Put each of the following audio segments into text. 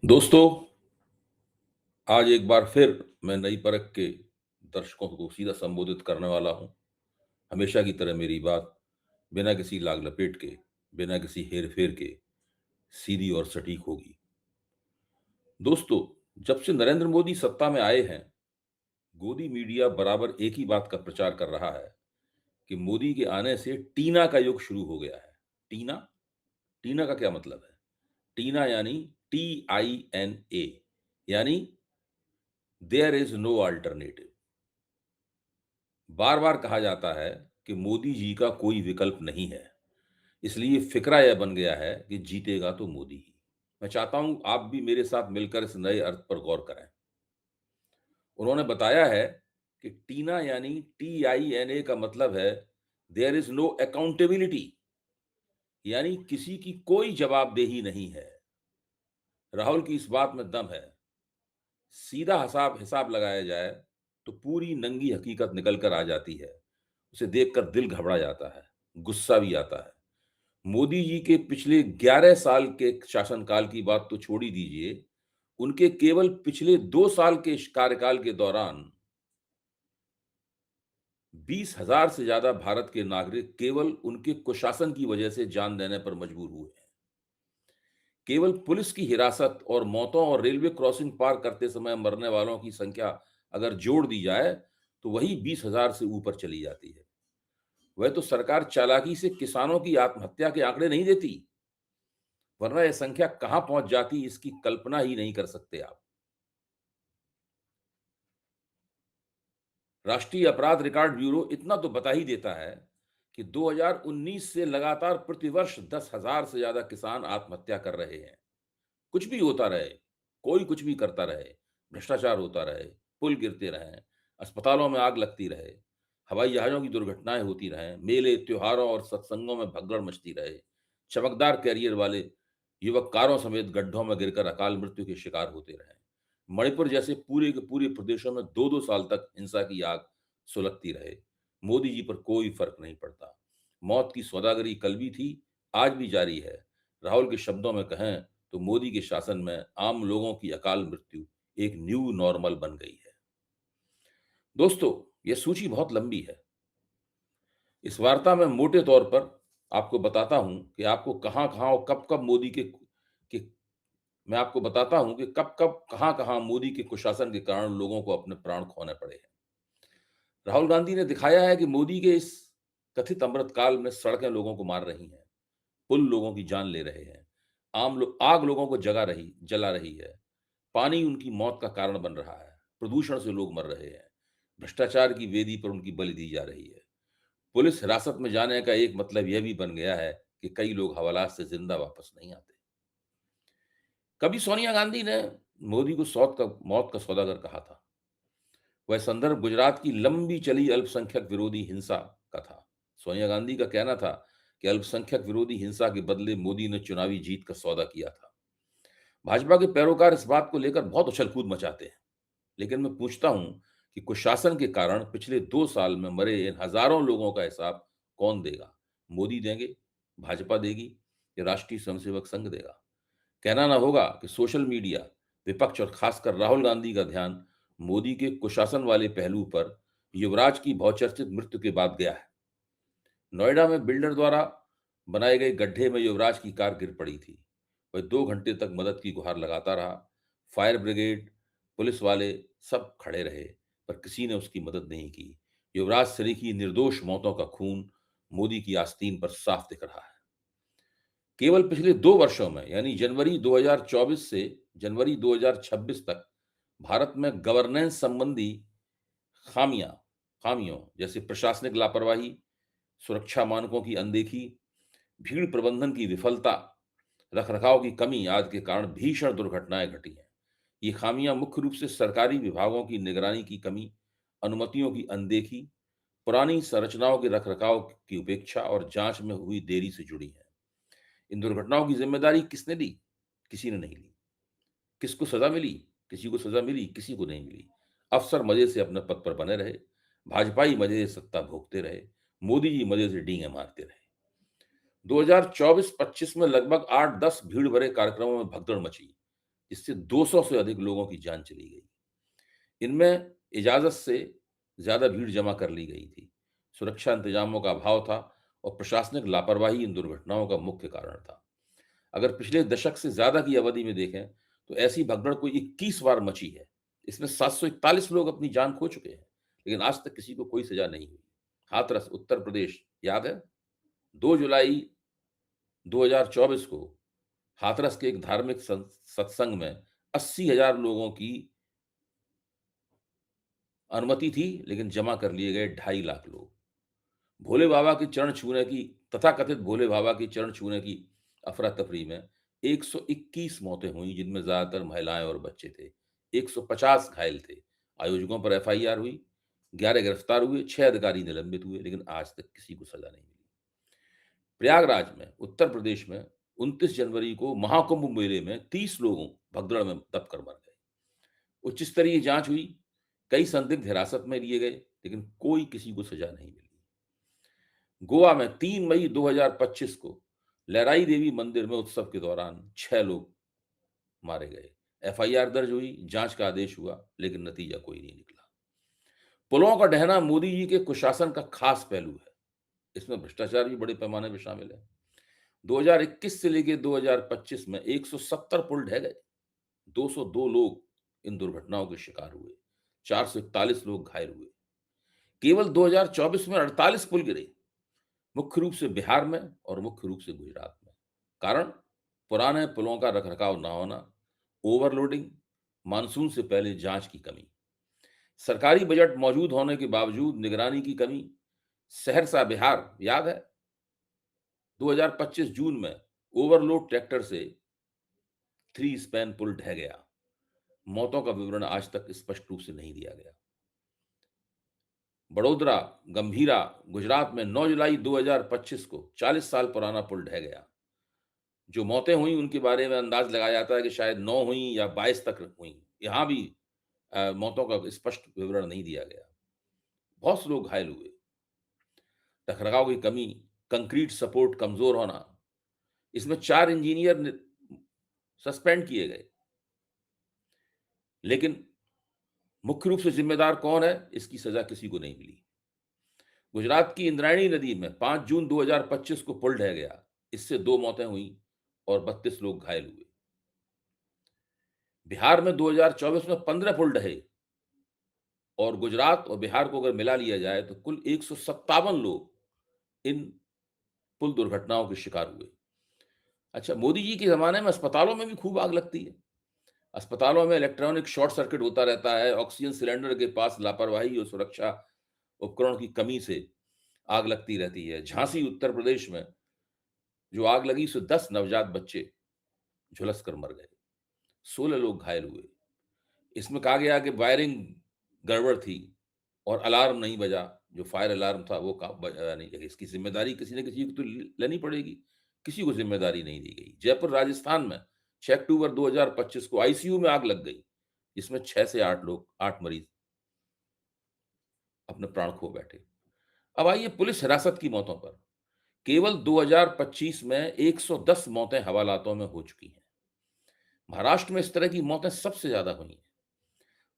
दोस्तों, आज एक बार फिर मैं नई परख के दर्शकों को सीधा संबोधित करने वाला हूं। हमेशा की तरह मेरी बात बिना किसी लाग लपेट के, बिना किसी हेर-फेर के सीधी और सटीक होगी। दोस्तों, जब से नरेंद्र मोदी सत्ता में आए हैं, गोदी मीडिया बराबर एक ही बात का प्रचार कर रहा है कि मोदी के आने से टीना का युग शुरू हो गया है। टीना? टीना का क्या मतलब है? टीना यानी TINA, यानी देयर इज नो अल्टरनेटिव। बार-बार कहा जाता है कि मोदी जी का कोई विकल्प नहीं है। इसलिए फ़िक्रा यह बन गया है कि जीतेगा तो मोदी ही। मैं चाहता हूँ आप भी मेरे साथ मिलकर इस नए अर्थ पर गौर करें। उन्होंने बताया है कि टीना यानी TINA का मतलब है देयर इज़ नो अकाउंटेबिलिटी, यानी किसी की कोई जवाबदेही नहीं है। राहुल की इस बात में दम है। सीधा हिसाब हिसाब लगाया जाए तो पूरी नंगी हकीकत निकल कर आ जाती है। उसे देखकर दिल घबरा जाता है, गुस्सा भी आता है। मोदी जी के पिछले 11 साल के शासनकाल की बात तो छोड़ ही दीजिए, उनके केवल पिछले 2 साल के कार्यकाल के दौरान 20,000 से ज्यादा भारत के नागरिक केवल उनके कुशासन की वजह से जान देने पर मजबूर हुए हैं। केवल पुलिस की हिरासत और मौतों और रेलवे क्रॉसिंग पार करते समय मरने वालों की संख्या अगर जोड़ दी जाए, तो वही 20,000 से ऊपर चली जाती है। वह तो सरकार चालाकी से किसानों की आत्महत्या के आंकड़े नहीं देती, वरना यह संख्या कहां पहुंच जाती इसकी कल्पना ही नहीं कर सकते आप। राष्ट्रीय अपराध रिकॉर्ड ब्यूरो इतना तो बता ही देता है कि 2019 से लगातार प्रतिवर्ष 10,000 से ज्यादा किसान आत्महत्या कर रहे हैं। कुछ भी होता रहे, कोई कुछ भी करता रहे, भ्रष्टाचार होता रहे, पुल गिरते रहें, अस्पतालों में आग लगती रहे, हवाई जहाज़ों की दुर्घटनाएँ होती रहें, मेले, त्योहारों और सत्संगों में भगदड़ मचती रहे, चमकदार कैरियर वाले युवक कारों समेत गड्ढों में गिरकर अकाल मृत्यु के शिकार होते रहें। मणिपुर जैसे पूरे के पूरे प्रदेशों में 2-2 साल तक हिंसा की आग सुलगती रहे। मोदी जी पर कोई फ़र्क नहीं पड़ता। मौत की सौदागरी कल भी थी, आज भी जारी है। राहुल के शब्दों में कहें तो मोदी के शासन में आम लोगों की अकाल मृत्यु एक न्यू नॉर्मल बन गई है। दोस्तों, यह सूची बहुत लंबी है। इस वार्ता में मोटे तौर पर आपको बताता हूं कि आपको कहां-कहां और कब-कब मोदी के मैं आपको बताता हूं कि कब-कब, कहां-कहां मोदी के कुशासन के कारण लोगों को अपने प्राण खोने पड़े हैं। राहुल गांधी ने दिखाया है कि मोदी के इस कथित अमृतकाल में सड़कें लोगों को मार रही हैं, पुल लोगों की जान ले रहे हैं, आग लोगों को जला रही है, पानी उनकी मौत का कारण बन रहा है, प्रदूषण से लोग मर रहे हैं, भ्रष्टाचार की वेदी पर उनकी बलि दी जा रही है। पुलिस हिरासत में जाने का एक मतलब यह भी बन गया है कि कई लोग हवालात से जिंदा वापस नहीं आते। कभी सोनिया गांधी ने मोदी को मौत का सौदागर कहा था। वह संदर्भ गुजरात की लंबी चली अल्पसंख्यक विरोधी हिंसा का था। सोनिया गांधी का कहना था कि अल्पसंख्यक विरोधी हिंसा के बदले मोदी ने चुनावी जीत का सौदा किया था। भाजपा के पैरोकार इस बात को लेकर बहुत उछल-कूद मचाते हैं, लेकिन मैं पूछता हूं कि कुशासन के कारण पिछले 2 साल में मरे इन हजारों लोगों का हिसाब कौन देगा? मोदी देंगे, भाजपा देगी या राष्ट्रीय स्वयंसेवक संघ देगा? कहना ना होगा कि सोशल मीडिया, विपक्ष और खासकर राहुल गांधी का ध्यान मोदी के कुशासन वाले पहलू पर युवराज की बहुचर्चित मृत्यु के बाद गया है। नोएडा में बिल्डर द्वारा बनाए गए गड्ढे में युवराज की कार गिर पड़ी थी। वह 2 घंटे तक मदद की गुहार लगाता रहा। फायर ब्रिगेड, पुलिस वाले सब खड़े रहे, पर किसी ने उसकी मदद नहीं की। युवराज सरी की निर्दोष मौतों का खून मोदी की आस्तीन पर साफ दिख रहा है। केवल पिछले 2 वर्षों में, यानी जनवरी 2024 से जनवरी 2026 तक भारत में गवर्नेंस संबंधी खामियां खामियों जैसे प्रशासनिक लापरवाही, सुरक्षा मानकों की अनदेखी, भीड़ प्रबंधन की विफलता, रखरखाव की कमी आदि के कारण भीषण दुर्घटनाएं घटी हैं। ये खामियां मुख्य रूप से सरकारी विभागों की निगरानी की कमी, अनुमतियों की अनदेखी, पुरानी संरचनाओं के रखरखाव की उपेक्षा और जांच में हुई देरी से जुड़ी हैं। इन दुर्घटनाओं की जिम्मेदारी किसने ली? किसी ने नहीं ली। किसको सजा मिली? किसी को सजा मिली, किसी को नहीं मिली। अफसर मजे से अपने पद पर बने रहे, भाजपाई मजे से सत्ता भोगते रहे, मोदी जी मजे से डींगे मारते रहे। 2024-25 में लगभग 8-10 भीड़ भरे कार्यक्रमों में भगदड़ मची। जिससे 200 से अधिक लोगों की जान चली गई। इनमें इजाज़त से ज़्यादा भीड़ जमा कर ली गई थी। सुरक्षा इंतजामों का अभाव था और प्रशासनिक लापरवाही इन दुर्घटनाओं का मुख्य कारण था। अगर पिछले दशक से ज़्यादा की अवधि में देखें, तो ऐसी भगदड़ कोई 21 बार मची है। इसमें 741 लोग अपनी जान खो चुके हैं, लेकिन आज तक किसी को कोई सज़ा नहीं हुई। हाथरस, उत्तर प्रदेश, याद है? 2 जुलाई 2024 को हाथरस के एक धार्मिक सत्संग में 80,000 लोगों की अनुमति थी, लेकिन जमा कर लिए गए 2.5 लाख लोग। भोले बाबा के चरण छूने की तथाकथित भोले बाबा के चरण छूने की अफरा-तफरी में 121 मौतें हुई, जिनमें ज़्यादातर महिलाएँ और बच्चे थे। 150 घायल थे। आयोजकों पर एफआईआर हुई, 11 गिरफ्तार हुए, 6 अधिकारी निलंबित हुए, लेकिन आज तक किसी को सज़ा नहीं मिली। प्रयागराज में, उत्तर प्रदेश में 29 जनवरी को महाकुंभ मेले में 30 लोगों भगदड़ में दबकर मर गए। उच्च स्तरीय जाँच हुई, कई संदिग्ध हिरासत में लिए गए, लेकिन कोई किसी को सज़ा नहीं मिली। गोवा में 3 मई 2025 को लहराई देवी मंदिर में उत्सव के दौरान 6 लोग मारे गए। एफआईआर दर्ज हुई, जांच का आदेश हुआ, लेकिन नतीजा कोई नहीं निकला। पुलों का ढहना मोदी जी के कुशासन का खास पहलू है। इसमें भ्रष्टाचार भी बड़े पैमाने पर शामिल है। 2021 से लेकर 2025 में 170 पुल ढह गए। 202 लोग इन दुर्घटनाओं के शिकार हुए। 441 लोग घायल हुए। केवल 2024 में 48 पुल गिरे, मुख्य रूप से बिहार में और मुख्य रूप से गुजरात में। कारण पुराने पुलों का रखरखाव ना होना, ओवरलोडिंग, मानसून से पहले जांच की कमी, सरकारी बजट मौजूद होने के बावजूद निगरानी की कमी। सहरसा, बिहार, याद है? 2025 जून में ओवरलोड ट्रैक्टर से थ्री स्पैन पुल ढह गया। मौतों का विवरण आज तक स्पष्ट रूप से नहीं दिया गया। बड़ोदरा, गंभीरा, गुजरात में 9 जुलाई 2025 को 40 साल पुराना पुल ढह गया। जो मौतें हुई उनके बारे में अंदाज लगाया जाता है कि शायद 9 हुई या 22 तक हुई। यहाँ भी मौतों का स्पष्ट विवरण नहीं दिया गया। बहुत से लोग घायल हुए। रखरखाव की कमी, कंक्रीट सपोर्ट कमजोर होना। इसमें 4 इंजीनियर सस्पेंड किए गए, लेकिन मुख्य रूप से जिम्मेदार कौन है, इसकी सजा किसी को नहीं मिली। गुजरात की इंद्रायणी नदी में 5 जून 2025 को पुल ढह गया। इससे 2 मौतें हुई और 32 लोग घायल हुए। बिहार में 2024 में 15 पुल ढहे और गुजरात और बिहार को अगर मिला लिया जाए तो कुल 157 लोग इन पुल दुर्घटनाओं के शिकार हुए। अच्छा, मोदी जी के ज़माने में अस्पतालों में भी खूब आग लगती है। अस्पतालों में इलेक्ट्रॉनिक शॉर्ट सर्किट होता रहता है, ऑक्सीजन सिलेंडर के पास लापरवाही और सुरक्षा उपकरणों की कमी से आग लगती रहती है। झांसी, उत्तर प्रदेश में जो आग लगी उससे 10 नवजात बच्चे झुलस कर मर गए। 16 लोग घायल हुए। इसमें कहा गया कि वायरिंग गड़बड़ थी और अलार्म नहीं बजा। जो फायर अलार्म था वो बजा नहीं। इसकी ज़िम्मेदारी किसी न किसी को तो लेनी पड़ेगी। किसी को ज़िम्मेदारी नहीं दी गई। जयपुर, राजस्थान में 6 अक्टूबर 2025 को आईसीयू में आग लग गई, जिसमें 6 से 8 मरीज अपने प्राण खो बैठे। अब आइए पुलिस हिरासत की मौतों पर। केवल 2025 में 110 मौतें हवालातों में हो चुकी हैं। महाराष्ट्र में इस तरह की मौतें सबसे ज़्यादा हुई हैं।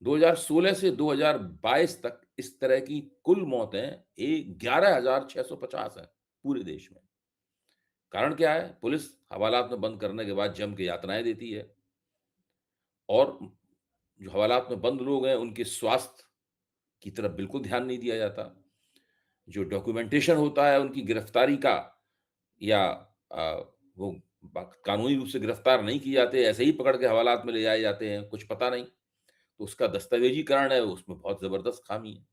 2016 से 2022 तक इस तरह की कुल मौतें 11,650 हैं पूरे देश में। कारण क्या है? पुलिस हवालात में बंद करने के बाद जम के यातनाएँ देती है और जो हवालात में बंद लोग हैं, उनके स्वास्थ्य की तरफ बिल्कुल ध्यान नहीं दिया जाता। जो डॉक्यूमेंटेशन होता है उनकी गिरफ्तारी का, या वो कानूनी रूप से गिरफ्तार नहीं किए जाते, ऐसे ही पकड़ के हवालात में ले जाए जाते हैं, कुछ पता नहीं। तो उसका दस्तावेजीकरण है, उसमें बहुत ज़बरदस्त खामी है।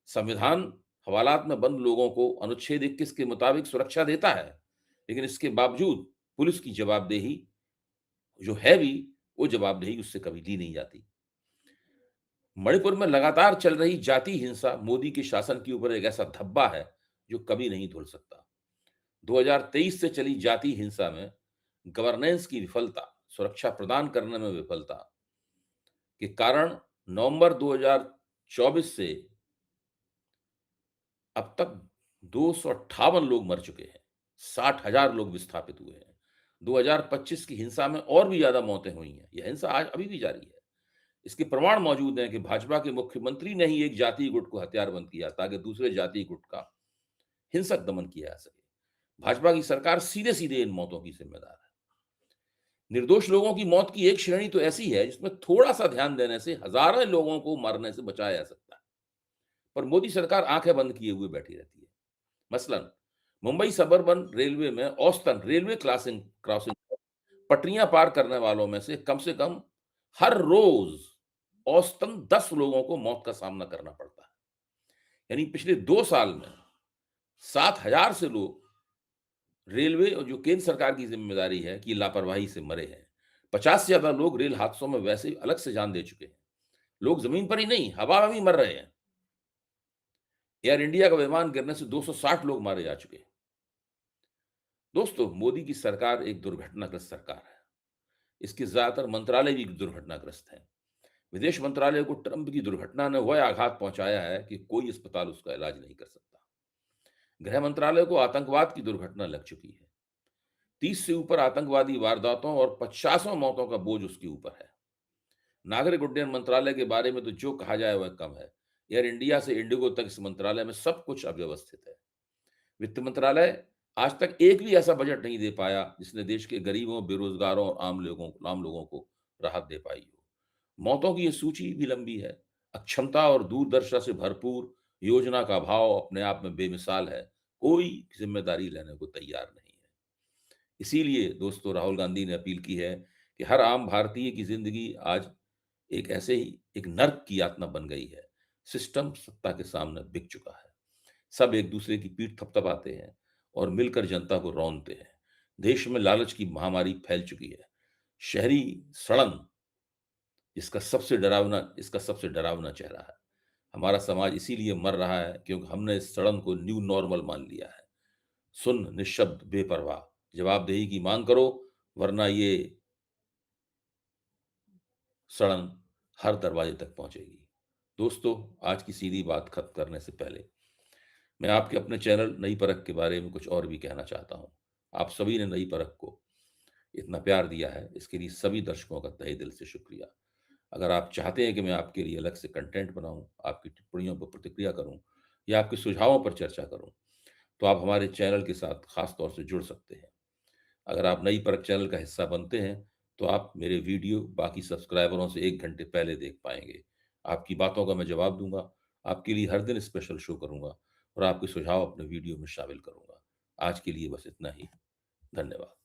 संविधान हवालात में बंद लोगों को अनुच्छेद 21 के मुताबिक सुरक्षा देता है, लेकिन इसके बावजूद पुलिस की जवाबदेही जो है भी, वो जवाबदेही उससे कभी ली नहीं जाती। मणिपुर में लगातार चल रही जाति हिंसा मोदी के शासन के ऊपर एक ऐसा धब्बा है, जो कभी नहीं धुल सकता। 2023 से चली जाति हिंसा में गवर्नेंस की विफलता, सुरक्षा प्रदान करने में विफलता के कारण नवंबर 2024 से अब तक 258 लोग मर चुके हैं। 60,000 लोग विस्थापित हुए हैं। 2025 की हिंसा में और भी ज़्यादा मौतें हुई हैं। यह हिंसा आज अभी भी जारी है। इसके प्रमाण मौजूद हैं कि भाजपा के मुख्यमंत्री ने ही एक जातीय गुट को हथियारबंद किया ताकि दूसरे जातीय गुट का हिंसक दमन किया जा सके। भाजपा की सरकार सीधे-सीधे इन मौतों की ज़िम्मेदार है। निर्दोष लोगों की मौत की एक श्रेणी तो ऐसी है जिसमें थोड़ा-सा ध्यान देने से हज़ारों लोगों को मरने से बचाया जा सकता है। पर मोदी सरकार आँखें बंद किए हुए बैठी रहती है। मसलन मुंबई सबअर्बन रेलवे में औसतन रेलवे क्लासिंग क्रॉसिंग पटरियाँ पार करने वालों में से कम हर रोज़ औसतन 10 लोगों को मौत का सामना करना पड़ता है। यानी पिछले 2 साल में 7,000 से लोग रेलवे और जो केंद्र सरकार की ज़िम्मेदारी है कि लापरवाही से मरे हैं। 50 से ज़्यादा लोग रेल हादसों में वैसे ही अलग से जान दे चुके हैं। लोग ज़मीन पर ही नहीं, हवा में भी मर रहे हैं। एयर इंडिया का विमान गिरने से 260 लोग मारे जा चुके हैं। दोस्तों, मोदी की सरकार एक दुर्घटनाग्रस्त सरकार है। इसके ज़्यादातर मंत्रालय भी दुर्घटनाग्रस्त हैं। विदेश मंत्रालय को ट्रंप की दुर्घटना ने वह आघात पहुँचाया है कि कोई अस्पताल उसका इलाज नहीं कर सकता। गृह मंत्रालय को आतंकवाद की दुर्घटना लग चुकी है। 30 से ऊपर आतंकवादी वारदातों और 50 मौतों का बोझ उसके ऊपर है। नागरिक उड्डयन मंत्रालय के बारे में तो जो कहा जाए वह कम है। एयर इंडिया से इंडिगो तक इस मंत्रालय में सब कुछ अव्यवस्थित है। वित्त मंत्रालय आज तक एक भी ऐसा बजट नहीं दे पाया जिसने देश के गरीबों, बेरोजगारों और आम लोगों को राहत दे पाई हो। मौतों की ये सूची भी लंबी है। अक्षमता और दूरदर्शिता से भरपूर योजना का अभाव अपने आप में बेमिसाल है। कोई जिम्मेदारी लेने को तैयार नहीं है। इसीलिए दोस्तों, राहुल गांधी ने अपील की है कि हर आम भारतीय की जिंदगी आज एक ऐसे ही एक नर्क की यातना बन गई है। सिस्टम सत्ता के सामने बिक चुका है। सब एक दूसरे की पीठ थपथपाते हैं और मिलकर जनता को रौंदते हैं। देश में लालच की महामारी फैल चुकी है। शहरी सड़न इसका सबसे डरावना चेहरा है। हमारा समाज इसीलिए मर रहा है क्योंकि हमने इस सड़न को न्यू नॉर्मल मान लिया है। सुन्न, निःशब्द, बेपरवाह, जवाबदेही की मांग करो, वरना ये सड़न हर दरवाजे तक पहुंचेगी। दोस्तों, आज की सीधी बात खत्म करने से पहले मैं आपके अपने चैनल नई परख के बारे में कुछ और भी कहना चाहता हूं। आप सभी ने नई परख को इतना प्यार दिया है, इसके लिए सभी दर्शकों का तहे दिल से शुक्रिया। अगर आप चाहते हैं कि मैं आपके लिए अलग से कंटेंट बनाऊं, आपकी टिप्पणियों पर प्रतिक्रिया करूं या आपके सुझावों पर चर्चा करूं, तो आप हमारे चैनल के साथ खास तौर से जुड़ सकते हैं। अगर आप नई परख चैनल का हिस्सा बनते हैं, तो आप मेरे वीडियो बाकी सब्सक्राइबरों से 1 घंटे पहले देख पाएँगे। आपकी बातों का मैं जवाब दूँगा, आपके लिए हर दिन स्पेशल शो करूँगा और आपके सुझाव अपने वीडियो में शामिल करूँगा। आज के लिए बस इतना ही। धन्यवाद।